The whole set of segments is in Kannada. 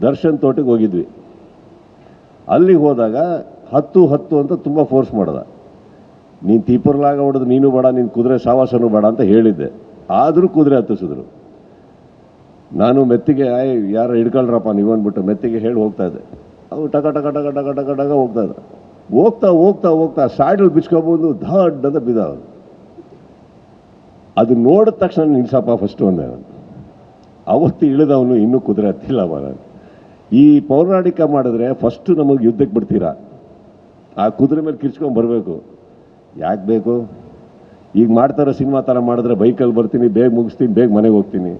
ದರ್ಶನ್ ತೋಟಕ್ಕೆ ಹೋಗಿದ್ವಿ. ಅಲ್ಲಿಗೆ ಹೋದಾಗ 10 ಅಂತ ತುಂಬ ಫೋರ್ಸ್ ಮಾಡ್ದ. ನೀನು ತೀಪರ್ಲಾಗ ಹೊಡೆದು ನೀನು ಬೇಡ, ನೀನು ಕುದುರೆ ಸಾವಾಸನೂ ಬೇಡ ಅಂತ ಹೇಳಿದ್ದೆ. ಆದರೂ ಕುದುರೆ ಹತ್ತಿಸಿದ್ರು. ನಾನು ಮೆತ್ತಿಗೆ ಯಾರು ಹಿಡ್ಕೊಳ್ರಪ್ಪ ನೀವು ಅಂದ್ಬಿಟ್ಟು ಮೆತ್ತಿಗೆ ಹೇಳಿ ಹೋಗ್ತಾ ಇದ್ದೆ. ಅವು ಟಕ ಟಕ ಟಕ ಟಕ ಟಕ ಟಕ ಹೋಗ್ತಾ ಇದ್ದ. ಹೋಗ್ತಾ ಸಾಯ್ಡಲ್ಲಿ ಬಿಚ್ಕೊಬೋದು ಧಾಡ್ ಅಂತ ಬಿದ್ದ. ಅದು ನೋಡಿದ ತಕ್ಷಣ ನಿಲ್ಸಪ್ಪ ಫಸ್ಟು ಅಂದೆ ನಾನು. ಅವತ್ತು ಇಳಿದವನು ಇನ್ನೂ ಕುದುರೆ ಹತ್ತಿಲ್ಲ ನಾನು. ಈ ಪೌರಾಣಿಕ ಮಾಡಿದ್ರೆ ಫಸ್ಟು ನಮಗೆ ಯುದ್ಧಕ್ಕೆ ಬಿಡ್ತೀರಾ, ಆ ಕುದುರೆ ಮೇಲೆ ಕಿರ್ಚ್ಕೊಂಡು ಬರಬೇಕು. ಯಾಕೆ ಬೇಕು? ಈಗ ಮಾಡ್ತಾರೋ ಸಿನಿಮಾ ಥರ ಮಾಡಿದ್ರೆ ಬೈಕಲ್ಲಿ ಬರ್ತೀನಿ, ಬೇಗ ಮುಗಿಸ್ತೀನಿ, ಬೇಗ ಮನೆಗೆ ಹೋಗ್ತೀನಿ.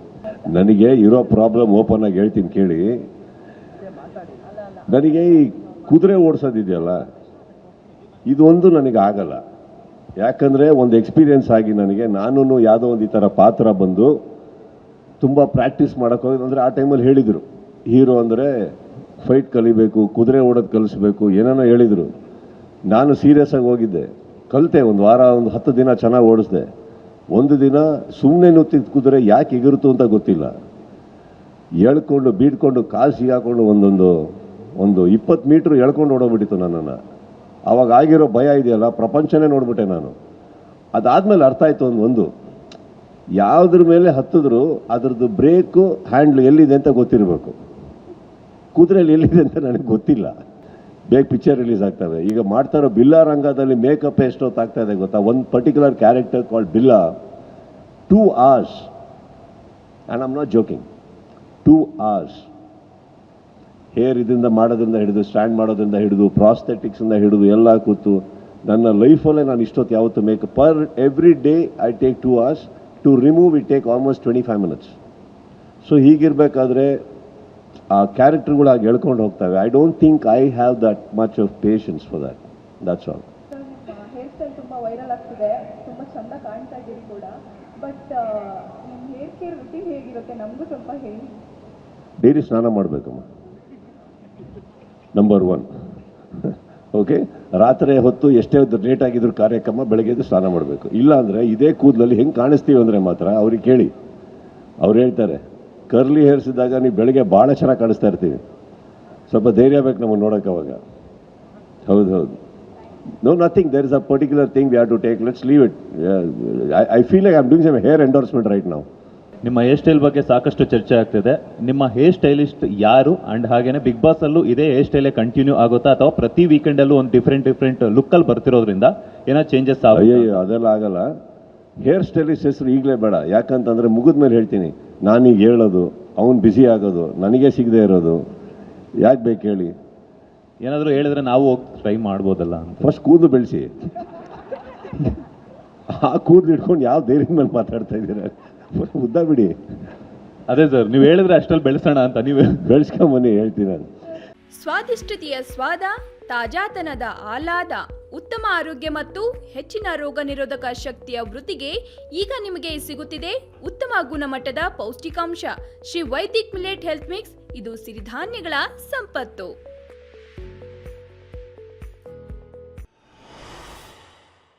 ನನಗೆ ಇರೋ ಪ್ರಾಬ್ಲಮ್ ಓಪನ್ ಆಗಿ ಹೇಳ್ತೀನಿ ಕೇಳಿ. ನನಗೆ ಈ ಕುದುರೆ ಓಡಿಸೋದಿದೆಯಲ್ಲ, ಇದೊಂದು ನನಗೆ ಆಗಲ್ಲ. ಯಾಕಂದರೆ ಒಂದು ಎಕ್ಸ್ಪೀರಿಯನ್ಸ್ ಆಗಿ ನನಗೆ ನಾನು ಯಾವುದೋ ಒಂದು ಈ ಥರ ಪಾತ್ರ ಬಂದು ತುಂಬ ಪ್ರಾಕ್ಟೀಸ್ ಮಾಡೋಕ್ಕೆ ಹೋಗಿದ್ದು. ಅಂದರೆ ಆ ಟೈಮಲ್ಲಿ ಹೇಳಿದರು, ಹೀರೋ ಅಂದರೆ ಫೈಟ್ ಕಲಿಬೇಕು, ಕುದುರೆ ಓಡೋದು ಕಲಿಸ್ಬೇಕು, ಏನೇನೋ ಹೇಳಿದರು. ನಾನು ಸೀರಿಯಸ್ ಆಗಿ ಹೋಗಿದ್ದೆ, ಕಲಿತೆ. ಒಂದು ವಾರ, ಒಂದು 10 ದಿನ ಚೆನ್ನಾಗಿ ಓಡಿಸ್ದೆ. ಒಂದು ದಿನ ಸುಮ್ಮನೆ ನುತ್ತಿದ ಕುದುರೆ ಯಾಕೆ ಎಗುರುತ್ತು ಅಂತ ಗೊತ್ತಿಲ್ಲ, ಎಳ್ಕೊಂಡು ಬೀಡ್ಕೊಂಡು ಕಾಲು ಸಿಗಾಕೊಂಡು ಒಂದು 20 ಮೀಟ್ರ್ ಎಳ್ಕೊಂಡು ಓಡೋಗ್ಬಿಟ್ಟಿತ್ತು ನನ್ನನ್ನು. ಆವಾಗ ಆಗಿರೋ ಭಯ ಇದೆಯಲ್ಲ, ಪ್ರಪಂಚನೇ ನೋಡ್ಬಿಟ್ಟೆ ನಾನು. ಅದಾದಮೇಲೆ ಅರ್ಥ ಆಯಿತು ಒಂದು ಯಾವುದ್ರ ಮೇಲೆ ಹತ್ತಿದ್ರು ಅದರದ್ದು ಬ್ರೇಕು ಹ್ಯಾಂಡ್ಲು ಎಲ್ಲಿದೆ ಅಂತ ಗೊತ್ತಿರಬೇಕು. ಕುದುರೆಯಲ್ಲಿ ಎಲ್ಲಿದೆ ಅಂತ ನನಗೆ ಗೊತ್ತಿಲ್ಲ. ಬೇಗ ಪಿಕ್ಚರ್ ರಿಲೀಸ್ ಆಗ್ತವೆ. ಈಗ ಮಾಡ್ತಾ ಇರೋ ಬಿಲ್ಲಾ ರಂಗದಲ್ಲಿ ಮೇಕಪ್ ಎಷ್ಟೊತ್ತು ಆಗ್ತಾ ಇದೆ ಗೊತ್ತಾ? ಒಂದು particular character called Billa 2 hours, and I'm not joking, 2 hours. Hair ಇದರಿಂದ ಮಾಡೋದ್ರಿಂದ ಹಿಡಿದು, ಸ್ಟ್ಯಾಂಡ್ ಮಾಡೋದ್ರಿಂದ ಹಿಡಿದು, ಪ್ರಾಸ್ಥೆಟಿಕ್ಸಿಂದ ಹಿಡಿದು ಎಲ್ಲ ಕೂತು ನನ್ನ ಲೈಫಲ್ಲೇ ನಾನು ಇಷ್ಟೊತ್ತು ಯಾವತ್ತು makeup per every day I take 2 hours. To remove it take almost 25 minutes. So ಹೀಗಿರಬೇಕಾದ್ರೆ ಆ ಕ್ಯಾರೆಕ್ಟರ್ಗಳು ಆಗಿ ಎಳ್ಕೊಂಡು ಹೋಗ್ತವೆ. I don't think I have that much of patience for that. That's all. Hair style ತುಂಬ ವೈರಲ್ ಆಗ್ತಿದೆ, ತುಂಬ ಚೆಂದ ಕಾಣ್ತಾ ಇದ್ದೀರಿ ಕೂಡ. ಬಟ್ ನಿಮ್ಮ ಹೇರ್ ಕೇರ್ ರುಟೀನ್ ಹೇಗಿರುತ್ತೆ ನಮಗೂ ಸ್ವಲ್ಪ ಹೇಳಿ. ಡೈಲಿ ಸ್ನಾನ ಮಾಡಬೇಕಮ್ಮ, ನಂಬರ್ 1. ಓಕೆ, ರಾತ್ರಿ ಹೊತ್ತು ಎಷ್ಟೇ ಲೇಟ್ ಆಗಿದ್ರು ಕಾರ್ಯಕ್ರಮ, ಬೆಳಗ್ಗೆ ಎದ್ದು ಸ್ನಾನ ಮಾಡಬೇಕು. ಇಲ್ಲ ಅಂದರೆ ಇದೇ ಕೂದಲಲ್ಲಿ ಹೆಂಗೆ ಕಾಣಿಸ್ತೀವಿ ಅಂದರೆ ಮಾತ್ರ ಅವ್ರಿಗೆ ಕೇಳಿ, ಅವ್ರು ಹೇಳ್ತಾರೆ ಕರ್ಲಿ ಹೇರ್ಸ್ ಇದ್ದಾಗ ನೀವು ಬೆಳಗ್ಗೆ ಭಾಳ ಚೆನ್ನಾಗಿ ಕಾಣಿಸ್ತಾ ಇರ್ತೀವಿ. ಸ್ವಲ್ಪ ಧೈರ್ಯ ಬೇಕು ನಮಗೆ ನೋಡೋಕೆ ಅವಾಗ. ಹೌದು. No nothing, there is a particular thing we have to take. Let's leave it. I feel like I am doing some hair endorsement right now. ನಿಮ್ಮ ಹೇರ್ ಸ್ಟೈಲ್ ಬಗ್ಗೆ ಸಾಕಷ್ಟು ಚರ್ಚೆ ಆಗ್ತಿದೆ. ನಿಮ್ಮ ಹೇರ್ ಸ್ಟೈಲಿಸ್ಟ್ ಯಾರು? ಅಂಡ್ ಹಾಗೇನೆ ಬಿಗ್ ಬಾಸ್ ಅಲ್ಲೂ ಇದೇ ಹೇರ್ ಸ್ಟೈಲೇ ಕಂಟಿನ್ಯೂ ಆಗುತ್ತಾ, ಅಥವಾ ಪ್ರತಿ ವೀಕೆಂಡಲ್ಲೂ ಒಂದು ಡಿಫ್ರೆಂಟ್ ಲುಕ್ಕಲ್ಲಿ ಬರ್ತಿರೋದ್ರಿಂದ ಏನೋ ಚೇಂಜಸ್ ಅಯ್ಯೋ ಅದೆಲ್ಲ ಆಗಲ್ಲ. ಹೇರ್ ಸ್ಟೈಲಿಸ್ಟ್ ಹೆಸರು ಈಗಲೇ ಬೇಡ. ಯಾಕಂತಂದರೆ ಮುಗಿದ ಮೇಲೆ ಹೇಳ್ತೀನಿ. ನಾನೀಗ ಹೇಳೋದು, ಅವ್ನು ಬ್ಯುಸಿ ಆಗೋದು, ನನಗೆ ಸಿಗದೆ ಇರೋದು ಯಾಕೆ ಬೇಕು ಹೇಳಿ? ಏನಾದರೂ ಹೇಳಿದ್ರೆ ನಾವು ಹೋಗಿ ಟ್ರೈ ಮಾಡ್ಬೋದಲ್ಲ ಅಂತ. ಫಸ್ಟ್ ಕೂದಲು ಬೆಳೆಸಿ. ಆ ಕೂದಲು ಇಟ್ಕೊಂಡು ಯಾವ ಧೈರ್ಯದ ಮೇಲೆ ಮಾತಾಡ್ತಾ ಇದ್ದೀರ? ಉದ್ದ ಬಿಡಿ. ಅದೇ ಸರ್, ನೀವು ಹೇಳಿದ್ರೆ ಅಷ್ಟಲ್ಲಿ ಬೆಳೆಸೋಣ ಅಂತ. ನೀವು ಬೆಳೆಸ್ಕೊಂಬನ್ನಿ, ಹೇಳ್ತೀನಿ ನಾನು. ಸ್ವಾದಿಷ್ಟತೆಯ ಸ್ವಾದ, ತಾಜಾತನದ ಆಹ್ಲಾದ, ಉತ್ತಮ ಆರೋಗ್ಯ ಮತ್ತು ಹೆಚ್ಚಿನ ರೋಗ ನಿರೋಧಕ ಶಕ್ತಿಯ ವೃದ್ಧಿಗೆ ಈಗ ನಿಮಗೆ ಸಿಗುತ್ತಿದೆ ಉತ್ತಮ ಗುಣಮಟ್ಟದ ಪೌಷ್ಟಿಕಾಂಶ Shri Vaidik millet health mix. ಇದು ಸಿರಿಧಾನ್ಯಗಳ ಸಂಪತ್ತು.